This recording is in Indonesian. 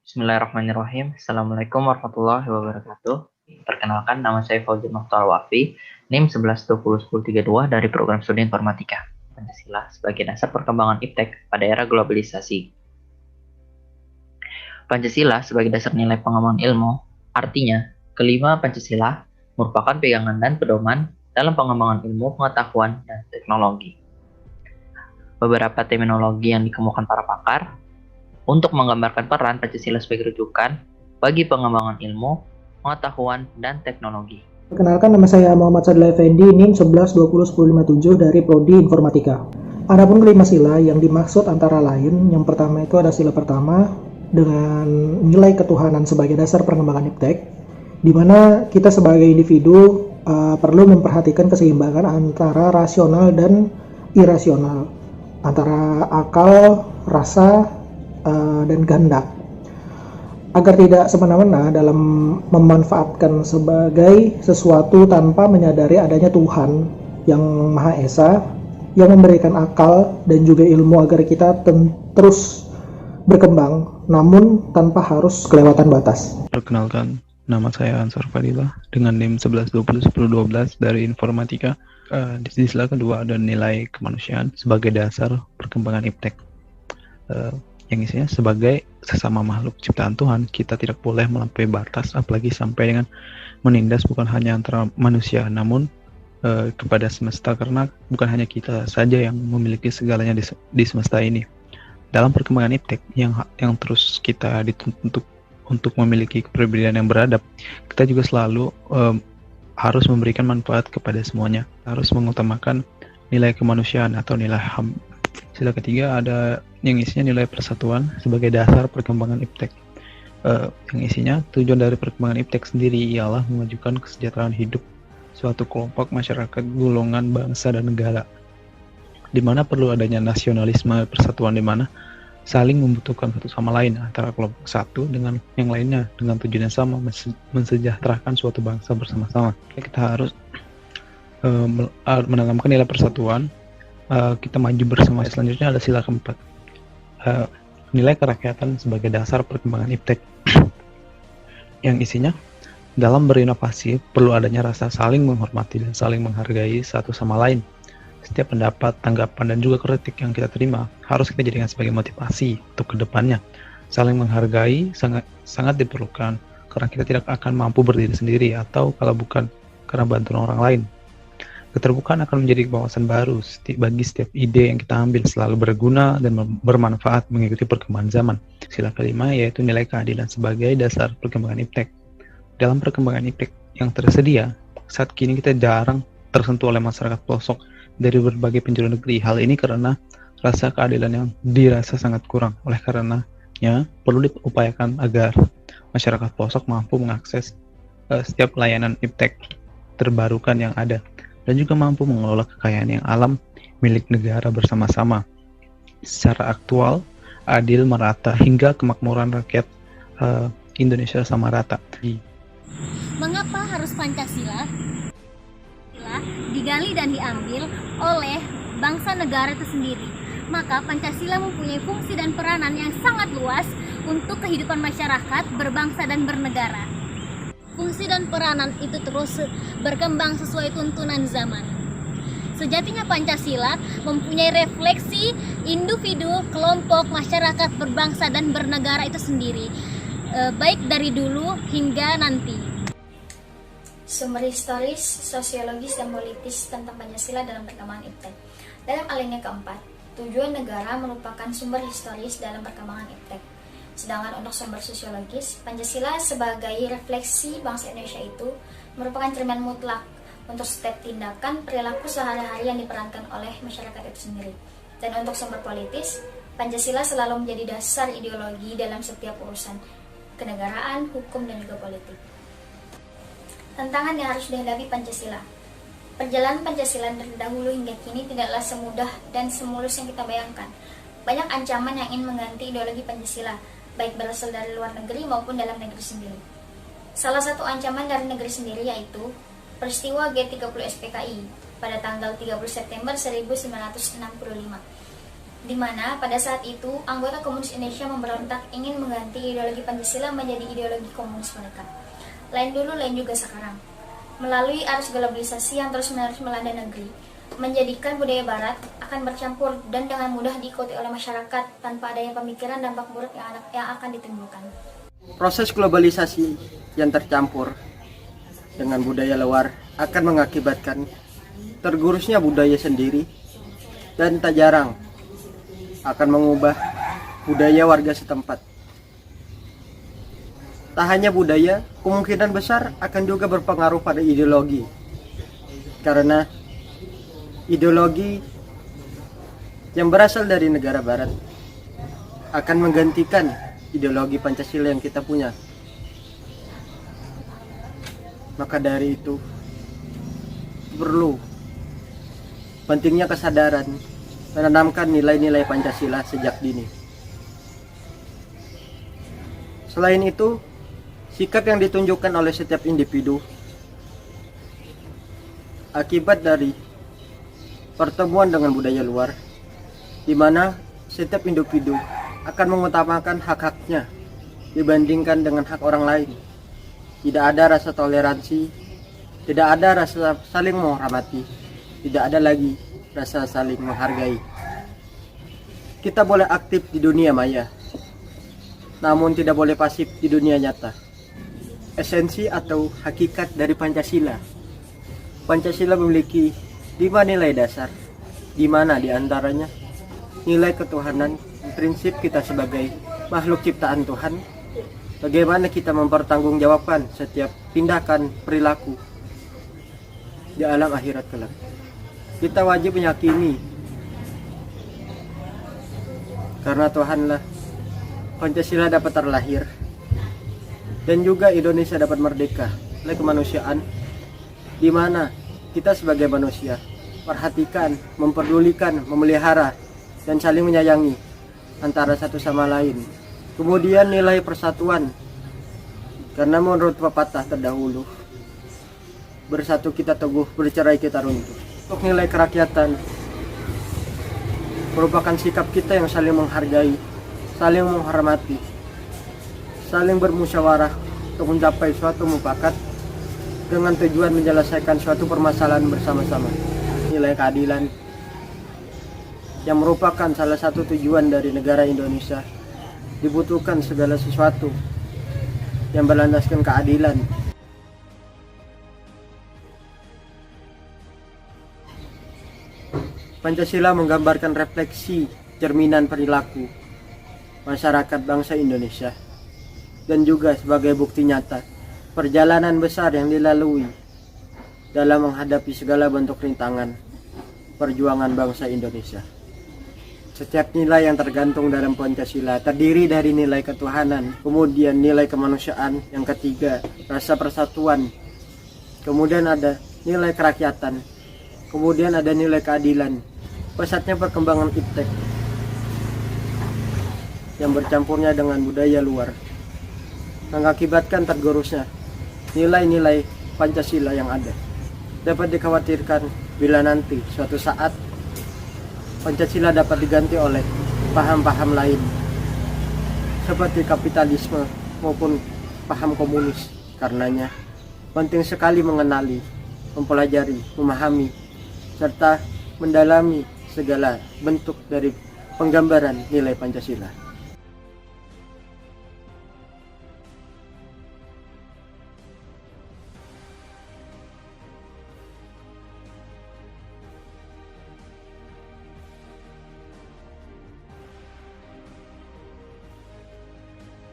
Bismillahirrahmanirrahim. Assalamualaikum warahmatullahi wabarakatuh. Perkenalkan, nama saya Fauzan Mokhtar Wafi, NIM 11201032 dari Program Studi Informatika. Pancasila sebagai dasar perkembangan iptek pada era globalisasi. Pancasila sebagai dasar nilai pengembangan ilmu, artinya, kelima Pancasila merupakan pegangan dan pedoman dalam pengembangan ilmu, pengetahuan, dan teknologi. Beberapa terminologi yang dikemukakan para pakar untuk menggambarkan peran Pancasila sebagai rujukan bagi pengembangan ilmu, pengetahuan, dan teknologi. Perkenalkan, nama saya Muhammad Sadil Effendi, NIM 11201057 dari Prodi Informatika. Adapun kelima sila yang dimaksud antara lain, yang pertama itu ada sila pertama dengan nilai ketuhanan sebagai dasar pengembangan iptek, di mana kita sebagai individu perlu memperhatikan keseimbangan antara rasional dan irasional, antara akal, rasa, dan kehendak, agar tidak semena-mena dalam memanfaatkan sebagai sesuatu tanpa menyadari adanya Tuhan yang Maha Esa yang memberikan akal dan juga ilmu agar kita terus berkembang, namun tanpa harus kelewatan batas. Perkenalkan, nama saya Ansar Fadilah dengan NIM 11201012 dari Informatika. Di sila kedua ada nilai kemanusiaan sebagai dasar perkembangan iptek. Yang isinya sebagai sesama makhluk ciptaan Tuhan, kita tidak boleh melampaui batas, apalagi sampai dengan menindas bukan hanya antara manusia, namun kepada semesta, karena bukan hanya kita saja yang memiliki segalanya di semesta ini. Dalam perkembangan iptek yang terus kita dituntut untuk memiliki kepribadian yang beradab, kita juga selalu harus memberikan manfaat kepada semuanya, harus mengutamakan nilai kemanusiaan atau nilai HAM. Sila ketiga ada yang isinya nilai persatuan sebagai dasar perkembangan iptek. Yang isinya tujuan dari perkembangan iptek sendiri ialah memajukan kesejahteraan hidup suatu kelompok masyarakat, golongan, bangsa, dan negara, di mana perlu adanya nasionalisme persatuan, di mana saling membutuhkan satu sama lain antara kelompok satu dengan yang lainnya dengan tujuan yang sama, mensejahterakan suatu bangsa bersama-sama. Kita harus menanamkan nilai persatuan. Kita maju bersama. Selanjutnya ada sila keempat, nilai kerakyatan sebagai dasar perkembangan iptek, yang isinya dalam berinovasi perlu adanya rasa saling menghormati dan saling menghargai satu sama lain. Setiap pendapat, tanggapan, dan juga kritik yang kita terima harus kita jadikan sebagai motivasi untuk kedepannya. Saling menghargai sangat diperlukan karena kita tidak akan mampu berdiri sendiri, atau kalau bukan karena bantuan orang lain. Keterbukaan akan menjadi wawasan baru bagi setiap ide yang kita ambil, selalu berguna dan bermanfaat mengikuti perkembangan zaman. Sila kelima yaitu nilai keadilan sebagai dasar perkembangan iptek. Dalam perkembangan iptek yang tersedia, saat kini kita jarang tersentuh oleh masyarakat pelosok dari berbagai penjuru negeri. Hal ini karena rasa keadilan yang dirasa sangat kurang. Oleh karenanya, perlu diupayakan agar masyarakat pelosok mampu mengakses setiap layanan iptek terbarukan yang ada, dan juga mampu mengelola kekayaan yang alam milik negara bersama-sama secara aktual, adil, merata, hingga kemakmuran rakyat Indonesia sama rata. Mengapa harus Pancasila? Digali dan diambil oleh bangsa negara itu sendiri. Maka Pancasila mempunyai fungsi dan peranan yang sangat luas untuk kehidupan masyarakat berbangsa dan bernegara. Fungsi dan peranan itu terus berkembang sesuai tuntunan zaman. Sejatinya Pancasila mempunyai refleksi individu, kelompok, masyarakat berbangsa dan bernegara itu sendiri, baik dari dulu hingga nanti. Sumber historis, sosiologis, dan politis tentang Pancasila dalam perkembangan iptek. Dalam alinea keempat, tujuan negara merupakan sumber historis dalam perkembangan iptek. Sedangkan untuk sumber sosiologis, Pancasila sebagai refleksi bangsa Indonesia itu merupakan cermin mutlak untuk setiap tindakan perilaku sehari-hari yang diperankan oleh masyarakat itu sendiri. Dan untuk sumber politis, Pancasila selalu menjadi dasar ideologi dalam setiap urusan kenegaraan, hukum, dan juga politik. Tantangan yang harus dihadapi Pancasila. Perjalanan Pancasila dari dahulu hingga kini tidaklah semudah dan semulus yang kita bayangkan. Banyak ancaman yang ingin mengganti ideologi Pancasila, baik berasal dari luar negeri maupun dalam negeri sendiri. Salah satu ancaman dari negeri sendiri yaitu peristiwa G30 SPKI pada tanggal 30 September 1965, di mana pada saat itu anggota Komunis Indonesia memberontak ingin mengganti ideologi Pancasila menjadi ideologi komunis mereka. Lain dulu, lain juga sekarang. Melalui arus globalisasi yang terus-menerus melanda negeri, menjadikan budaya barat akan bercampur dan dengan mudah diikuti oleh masyarakat tanpa adanya pemikiran dampak buruk yang akan ditimbulkan. Proses globalisasi yang tercampur dengan budaya luar akan mengakibatkan tergerusnya budaya sendiri dan tak jarang akan mengubah budaya warga setempat. Tak hanya budaya, kemungkinan besar akan juga berpengaruh pada ideologi. Karena ideologi yang berasal dari negara barat akan menggantikan ideologi Pancasila yang kita punya. Maka dari itu perlu pentingnya kesadaran menanamkan nilai-nilai Pancasila sejak dini. Selain itu, sikap yang ditunjukkan oleh setiap individu akibat dari pertemuan dengan budaya luar, di mana setiap individu akan mengutamakan hak-haknya dibandingkan dengan hak orang lain. Tidak ada rasa toleransi, tidak ada rasa saling menghormati, tidak ada lagi rasa saling menghargai. Kita boleh aktif di dunia maya, namun tidak boleh pasif di dunia nyata. Esensi atau hakikat dari Pancasila. Pancasila memiliki 5 nilai dasar, di mana diantaranya nilai ketuhanan, prinsip kita sebagai makhluk ciptaan Tuhan, bagaimana kita mempertanggungjawabkan setiap tindakan perilaku di alam akhirat kelak. Kita wajib meyakini karena Tuhanlah Pancasila dapat terlahir dan juga Indonesia dapat merdeka oleh kemanusiaan, di mana kita sebagai manusia perhatikan, memperdulikan, memelihara dan saling menyayangi antara satu sama lain. Kemudian nilai persatuan, karena menurut pepatah terdahulu, bersatu kita teguh, bercerai kita runtuh. Untuk nilai kerakyatan merupakan sikap kita yang saling menghargai, saling menghormati, saling bermusyawarah untuk mencapai suatu mufakat dengan tujuan menyelesaikan suatu permasalahan bersama-sama. Nilai keadilan yang merupakan salah satu tujuan dari negara Indonesia. Dibutuhkan segala sesuatu yang berlandaskan keadilan. Pancasila menggambarkan refleksi cerminan perilaku masyarakat bangsa Indonesia dan juga sebagai bukti nyata perjalanan besar yang dilalui dalam menghadapi segala bentuk rintangan perjuangan bangsa Indonesia. Setiap nilai yang tergantung dalam Pancasila terdiri dari nilai ketuhanan, kemudian nilai kemanusiaan, yang ketiga rasa persatuan, kemudian ada nilai kerakyatan, kemudian ada nilai keadilan. Pesatnya perkembangan iptek yang bercampurnya dengan budaya luar mengakibatkan tergerusnya nilai-nilai Pancasila yang ada. Dapat dikhawatirkan bila nanti suatu saat Pancasila dapat diganti oleh paham-paham lain seperti kapitalisme maupun paham komunis. Karenanya penting sekali mengenali, mempelajari, memahami, serta mendalami segala bentuk dari penggambaran nilai Pancasila.